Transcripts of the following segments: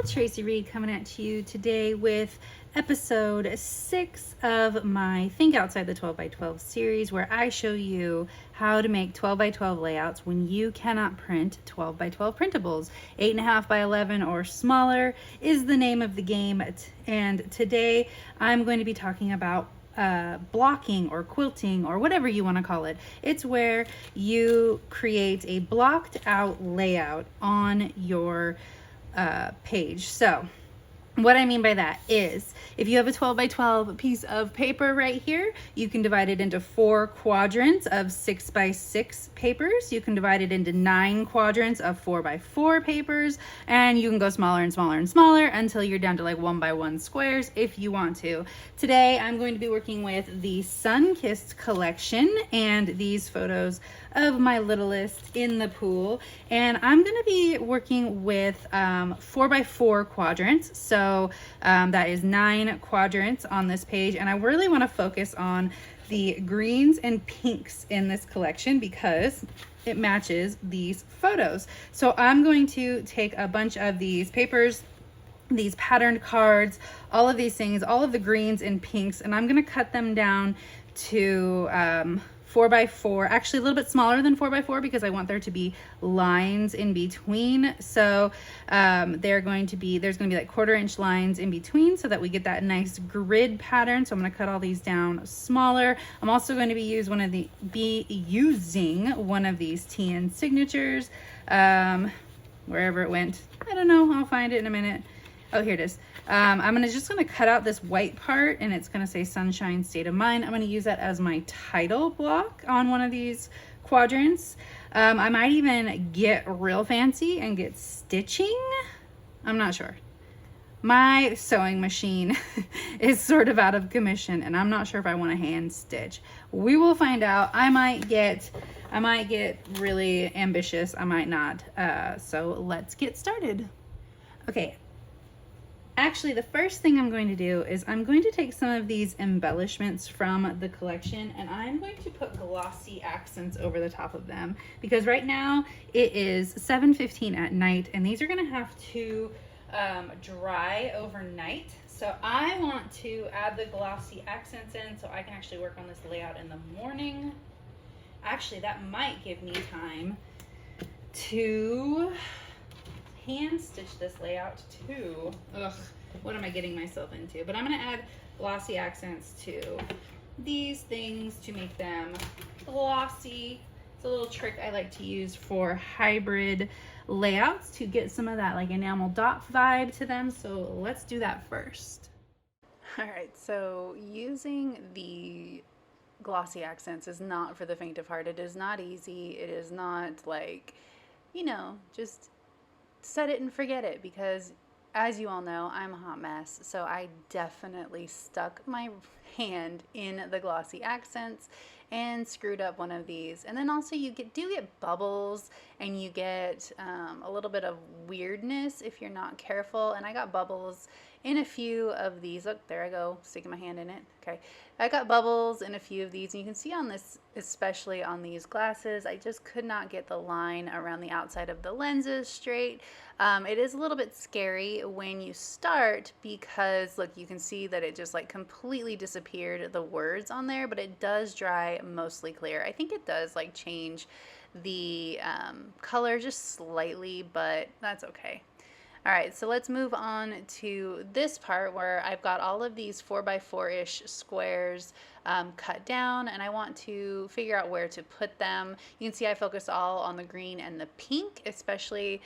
Traci Reed coming at you today with episode 6 of my Think Outside the 12 by 12 series, where I show you how to make 12 by 12 layouts when you cannot print 12 by 12 printables. 8.5 by 11 or smaller is the name of the game, and today I'm going to be talking about blocking or quilting or whatever you want to call it. It's where you create a blocked out layout on your page. So what I mean by that is, if you have a 12 by 12 piece of paper right here, you can divide it into 4 quadrants of 6 by 6 papers. You can divide it into 9 quadrants of 4 by 4 papers, and you can go smaller and smaller and smaller until you're down to like 1 by 1 squares if you want to. Today, I'm going to be working with the Sun-Kissed collection and these photos of my littlest in the pool. And I'm going to be working with 4 by 4 quadrants. So that is 9 quadrants on this page. And I really want to focus on the greens and pinks in this collection because it matches these photos. So I'm going to take a bunch of these papers, these patterned cards, all of these things, all of the greens and pinks, and I'm going to cut them down to 4 by 4, actually a little bit smaller than 4 by 4 because I want there to be lines in between. So there's going to be like 1/4 inch lines in between so that we get that nice grid pattern. So I'm going to cut all these down smaller. I'm also going to be using one of these TN signatures, wherever it went. I don't know, I'll find it in a minute. Oh, here it is. I'm just gonna cut out this white part, and it's gonna say Sunshine State of Mind. I'm gonna use that as my title block on one of these quadrants. I might even get real fancy and get stitching. I'm not sure. My sewing machine is sort of out of commission, and I'm not sure if I want to hand stitch. We will find out. I might get really ambitious. I might not. So let's get started. Okay. Actually, the first thing I'm going to do is I'm going to take some of these embellishments from the collection, and I'm going to put glossy accents over the top of them because right now it is 7:15 at night, and these are going to have to dry overnight. So I want to add the glossy accents in so I can actually work on this layout in the morning. Actually, that might give me time to hand stitch this layout too. Ugh, what am I getting myself into? But I'm gonna add glossy accents to these things to make them glossy. It's a little trick I like to use for hybrid layouts to get some of that like enamel dot vibe to them. So let's do that first. All right, so using the glossy accents is not for the faint of heart. It is not easy. It is not like, just set it and forget it, because as you all know, I'm a hot mess, so I definitely stuck my hand in the glossy accents and screwed up one of these. And then also you do get bubbles, and you get a little bit of weirdness if you're not careful, and I got bubbles in a few of these. Look, there I go, sticking my hand in it. Okay, I got bubbles in a few of these, and you can see on this, especially on these glasses, I just could not get the line around the outside of the lenses straight. It is a little bit scary when you start because look, you can see that it just like completely disappeared, the words on there, but it does dry mostly clear. I think it does like change the color just slightly, but that's okay. All right, so let's move on to this part where I've got all of these 4 by 4-ish squares cut down, and I want to figure out where to put them. You can see I focus all on the green and the pink, especially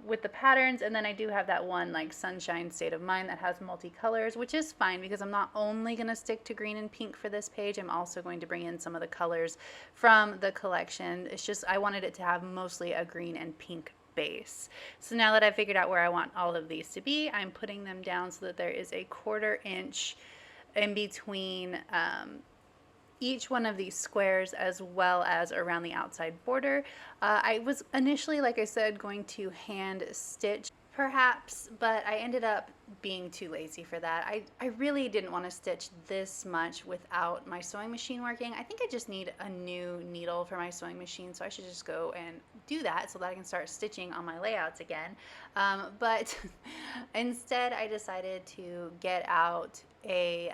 with the patterns, and then I do have that one like Sunshine State of Mind that has multicolors, which is fine because I'm not only going to stick to green and pink for this page, I'm also going to bring in some of the colors from the collection. It's just I wanted it to have mostly a green and pink base. So now that I've figured out where I want all of these to be, I'm putting them down so that there is a 1/4 inch in between each one of these squares as well as around the outside border. I was initially, like I said, going to hand stitch perhaps, but I ended up being too lazy for that. I really didn't want to stitch this much without my sewing machine working. I think I just need a new needle for my sewing machine, so I should just go and do that so that I can start stitching on my layouts again. But instead, I decided to get out a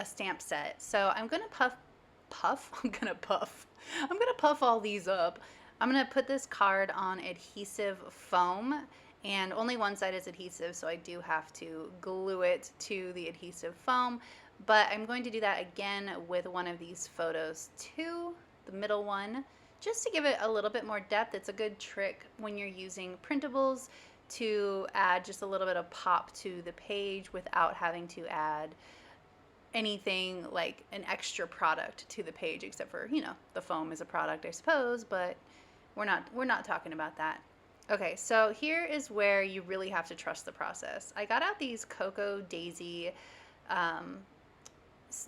stamp set. So I'm gonna I'm gonna puff all these up. I'm gonna put this card on adhesive foam, and only one side is adhesive, so I do have to glue it to the adhesive foam, but I'm going to do that again with one of these photos too, the middle one, just to give it a little bit more depth. It's a good trick when you're using printables to add just a little bit of pop to the page without having to add anything like an extra product to the page, except for, you know, the foam is a product, I suppose, but we're not talking about that. Okay, so here is where you really have to trust the process. I got out these Cocoa Daisy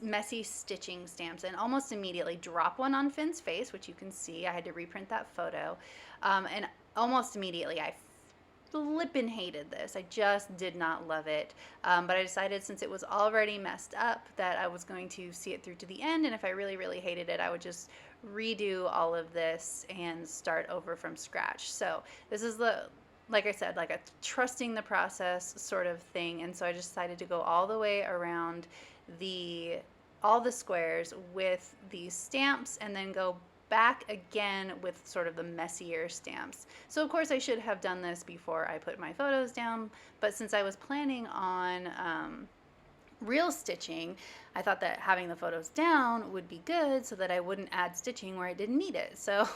messy stitching stamps and almost immediately drop one on Finn's face, which you can see. I had to reprint that photo. And almost immediately I flippin' hated this. I just did not love it. But I decided, since it was already messed up, that I was going to see it through to the end, and if I really, really hated it, I would just redo all of this and start over from scratch. So this is like I said, like a trusting the process sort of thing. And so I just decided to go all the way around all the squares with these stamps, and then go back again with sort of the messier stamps. So of course I should have done this before I put my photos down, but since I was planning on real stitching, I thought that having the photos down would be good so that I wouldn't add stitching where I didn't need it. So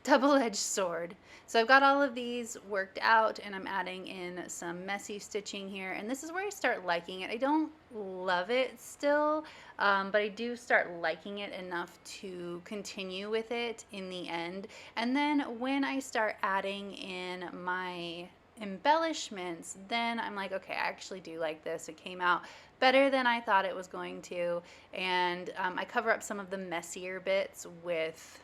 double-edged sword. So I've got all of these worked out, and I'm adding in some messy stitching here, and this is where I start liking it. I don't love it still, but I do start liking it enough to continue with it in the end. And then when I start adding in my embellishments, then I'm like, okay, I actually do like this. It came out better than I thought it was going to, and I cover up some of the messier bits with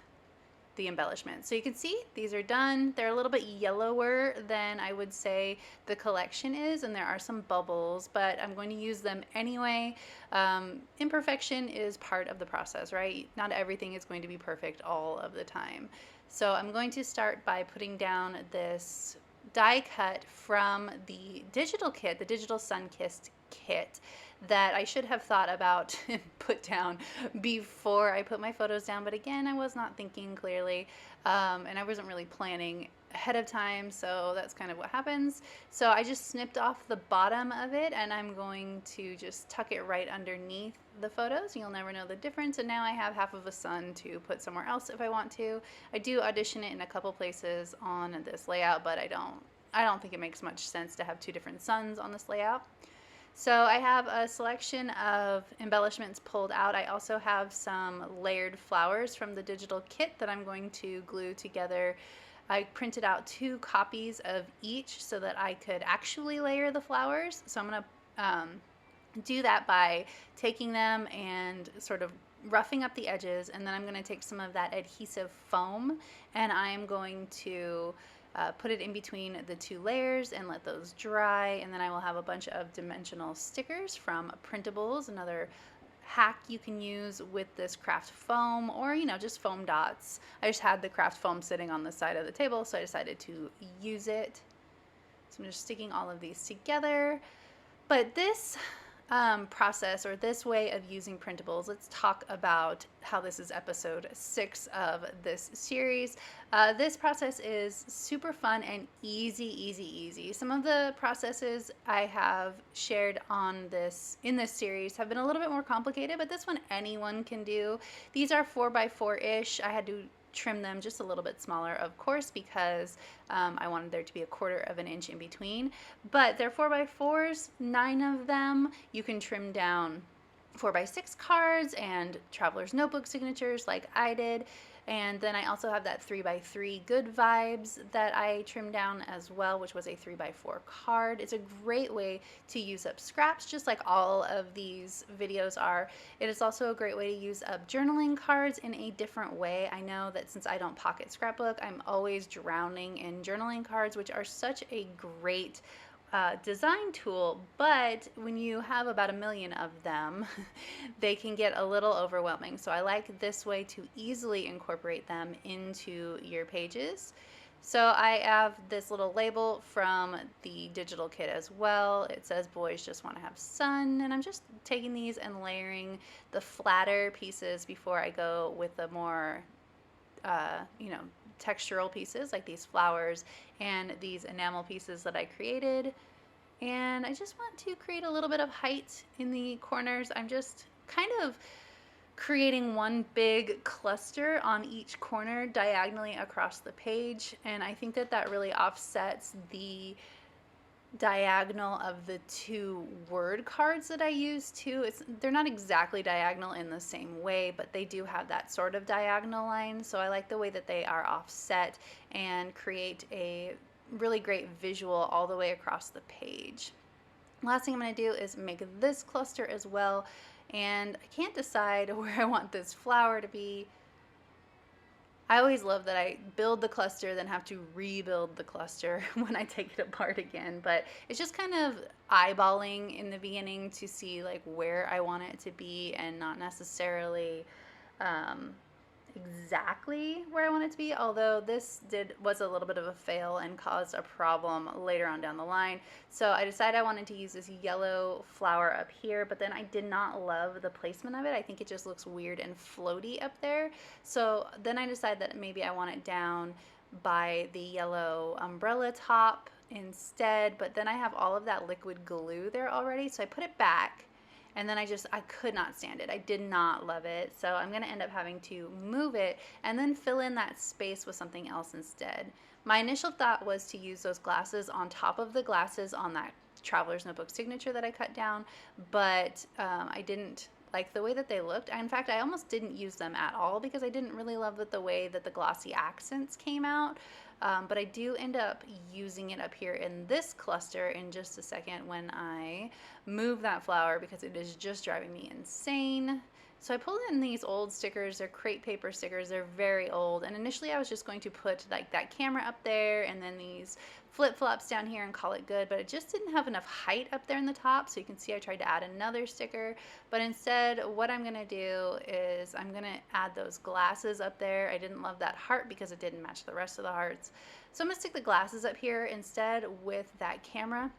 the embellishments. So you can see these are done. They're a little bit yellower than I would say the collection is, and there are some bubbles, but I'm going to use them anyway. Imperfection is part of the process, right? Not everything is going to be perfect all of the time. So I'm going to start by putting down this die cut from the digital kit, the Digital Sunkissed kit, that I should have thought about and put down before I put my photos down. But again, I was not thinking clearly, and I wasn't really planning ahead of time, so that's kind of what happens. So I just snipped off the bottom of it, and I'm going to just tuck it right underneath the photos. You'll never know the difference. And now I have half of a sun to put somewhere else if I want to. I do audition it in a couple places on this layout, but I don't think it makes much sense to have two different suns on this layout. So I have a selection of embellishments pulled out. I also have some layered flowers from the digital kit that I'm going to glue together. I printed out 2 copies of each so that I could actually layer the flowers. So I'm going to do that by taking them and sort of roughing up the edges, and then I'm going to take some of that adhesive foam, and I'm going to put it in between the 2 layers and let those dry, and then I will have a bunch of dimensional stickers from Printables, another hack you can use with this craft foam, or just foam dots. I just had the craft foam sitting on the side of the table, so I decided to use it. So I'm just sticking all of these together. But this process, or this way of using printables, let's talk about how this is episode 6 of this series. This process is super fun and easy. Some of the processes I have shared in this series have been a little bit more complicated, but this one anyone can do. These are 4x4-ish. I had to trim them just a little bit smaller, of course, because I wanted there to be a 1/4 of an inch in between, but they're 4x4s, 9 of them. You can trim down 4x6 cards and traveler's notebook signatures like I did, And then I also have that 3x3 Good Vibes that I trimmed down as well, which was a 3x4 card. It's a great way to use up scraps, just like all of these videos are. It is also a great way to use up journaling cards in a different way. I know that since I don't pocket scrapbook, I'm always drowning in journaling cards, which are such a great design tool, but when you have about 1,000,000 of them, they can get a little overwhelming. So I like this way to easily incorporate them into your pages. So I have this little label from the digital kit as well. It says boys just want to have sun, and I'm just taking these and layering the flatter pieces before I go with the more textural pieces like these flowers and these enamel pieces that I created. And I just want to create a little bit of height in the corners. I'm just kind of creating one big cluster on each corner diagonally across the page, and I think that that really offsets the diagonal of the two word cards that I use too. They're not exactly diagonal in the same way, but they do have that sort of diagonal line. So I like the way that they are offset and create a really great visual all the way across the page. Last thing I'm going to do is make this cluster as well, and I can't decide where I want this flower to be. I always love that I build the cluster, then have to rebuild the cluster when I take it apart again. But it's just kind of eyeballing in the beginning to see like where I want it to be, and not necessarily exactly where I want it to be, although this was a little bit of a fail and caused a problem later on down the line. So I decided I wanted to use this yellow flower up here, but then I did not love the placement of it. I think it just looks weird and floaty up there. So then I decided that maybe I want it down by the yellow umbrella top instead, but then I have all of that liquid glue there already, so I put it back. And then I could not stand it. I did not love it. So I'm going to end up having to move it and then fill in that space with something else instead. My initial thought was to use those glasses on top of the glasses on that Traveler's Notebook signature that I cut down, but I didn't like the way that they looked. In fact, I almost didn't use them at all because I didn't really love the way that the glossy accents came out. But I do end up using it up here in this cluster in just a second when I move that flower, because it is just driving me insane. So I pulled in these old stickers. They're crepe paper stickers. They're very old. And initially I was just going to put like that camera up there and then these flip-flops down here and call it good, but it just didn't have enough height up there in the top. So you can see I tried to add another sticker, but instead what I'm gonna do is I'm gonna add those glasses up there. I didn't love that heart because it didn't match the rest of the hearts. So I'm gonna stick the glasses up here instead with that camera.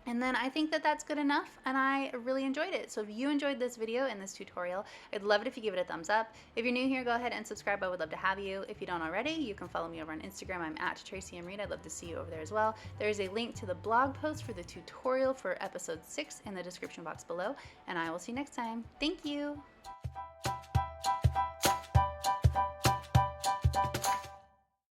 And then I think that that's good enough, and I really enjoyed it. So if you enjoyed this video and this tutorial, I'd love it if you give it a thumbs up. If you're new here, go ahead and subscribe. I would love to have you. If you don't already, you can follow me over on Instagram. I'm at Traci and Reed. I'd love to see you over there as well. There is a link to the blog post for the tutorial for episode 6 in the description box below, and I will see you next time. Thank you.